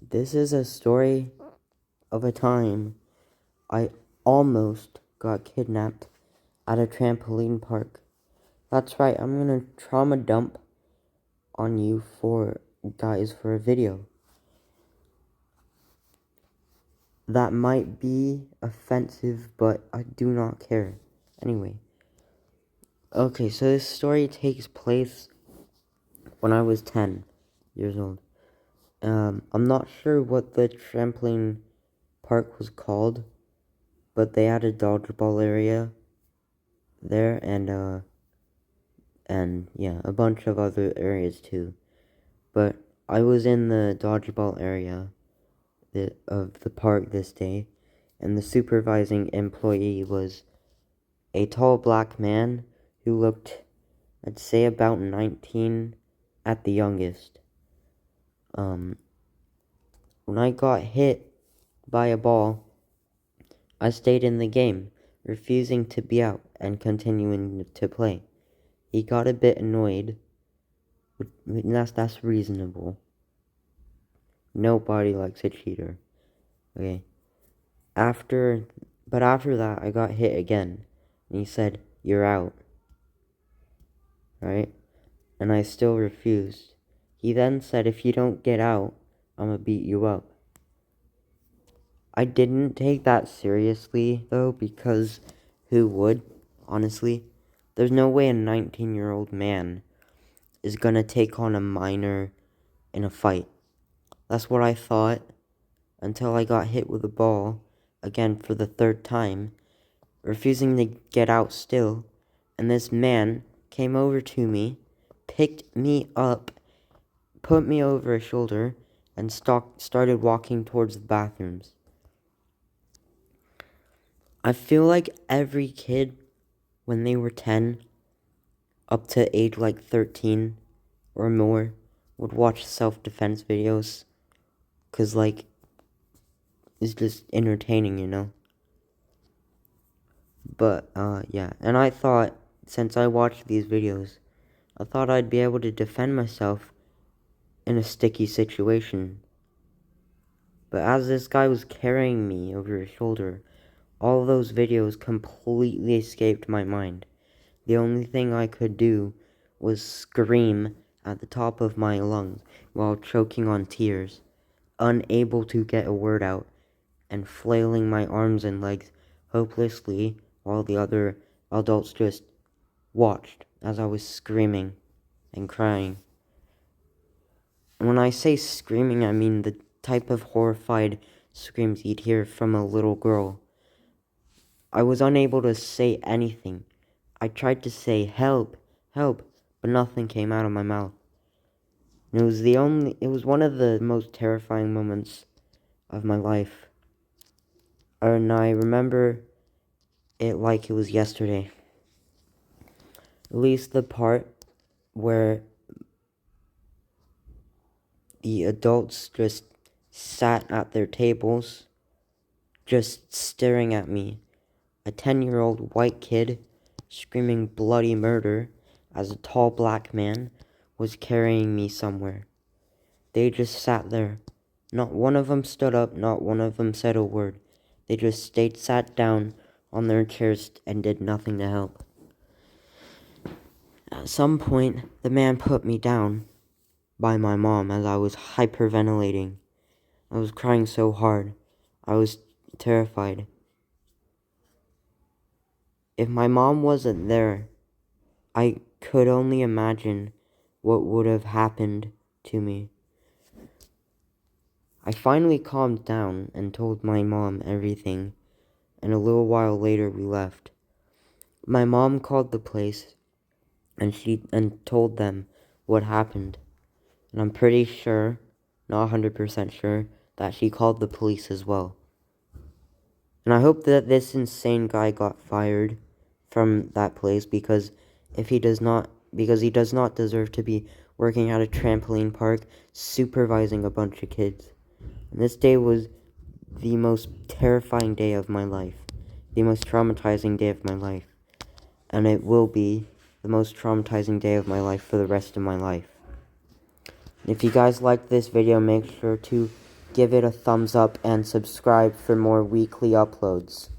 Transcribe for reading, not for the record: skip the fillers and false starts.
This is a story of a time I almost got kidnapped at a trampoline park. That's right, I'm gonna trauma dump on you guys for a video. That might be offensive, but I do not care. Anyway. Okay, so this story takes place when I was 10 years old. I'm not sure what the trampoline park was called, but they had a dodgeball area there and yeah, a bunch of other areas too. But I was in the dodgeball area of the park this day, and the supervising employee was a tall black man who looked, I'd say, about 19 at the youngest. When I got hit by a ball, I stayed in the game, refusing to be out and continuing to play. He got a bit annoyed. That's reasonable. Nobody likes a cheater. Okay. After that, I got hit again. And he said, "You're out." Right? And I still refused. He then said, "If you don't get out, I'm gonna beat you up." I didn't take that seriously, though, because who would? Honestly, there's no way a 19-year-old man is gonna take on a minor in a fight. That's what I thought until I got hit with a ball again for the third time, refusing to get out still, and this man came over to me, picked me up, put me over his shoulder, and started walking towards the bathrooms. I feel like every kid, when they were 10, up to age like 13 or more, would watch self-defense videos, because, like, it's just entertaining, you know? But, yeah, and I thought, since I watched these videos, I thought I'd be able to defend myself in a sticky situation. But as this guy was carrying me over his shoulder, all those videos completely escaped my mind. The only thing I could do was scream at the top of my lungs while choking on tears, unable to get a word out, and flailing my arms and legs hopelessly while the other adults just watched as I was screaming and crying. And when I say screaming, I mean the type of horrified screams you'd hear from a little girl. I was unable to say anything. I tried to say help, help, but nothing came out of my mouth. And it was one of the most terrifying moments of my life. And I remember it like it was yesterday. At least the part where the adults just sat at their tables, just staring at me. A 10-year-old white kid screaming bloody murder as a tall black man was carrying me somewhere. They just sat there. Not one of them stood up, not one of them said a word. They just sat down on their chairs and did nothing to help. At some point, the man put me down by my mom as I was hyperventilating. I was crying so hard. I was terrified. If my mom wasn't there, I could only imagine what would have happened to me. I finally calmed down and told my mom everything, and a little while later we left. My mom called the place and told them what happened. And I'm pretty sure, not 100% sure, that she called the police as well. And I hope that this insane guy got fired from that place because he does not deserve to be working at a trampoline park supervising a bunch of kids. And this day was the most terrifying day of my life, the most traumatizing day of my life, and it will be the most traumatizing day of my life for the rest of my life. If you guys like this video, make sure to give it a thumbs up and subscribe for more weekly uploads.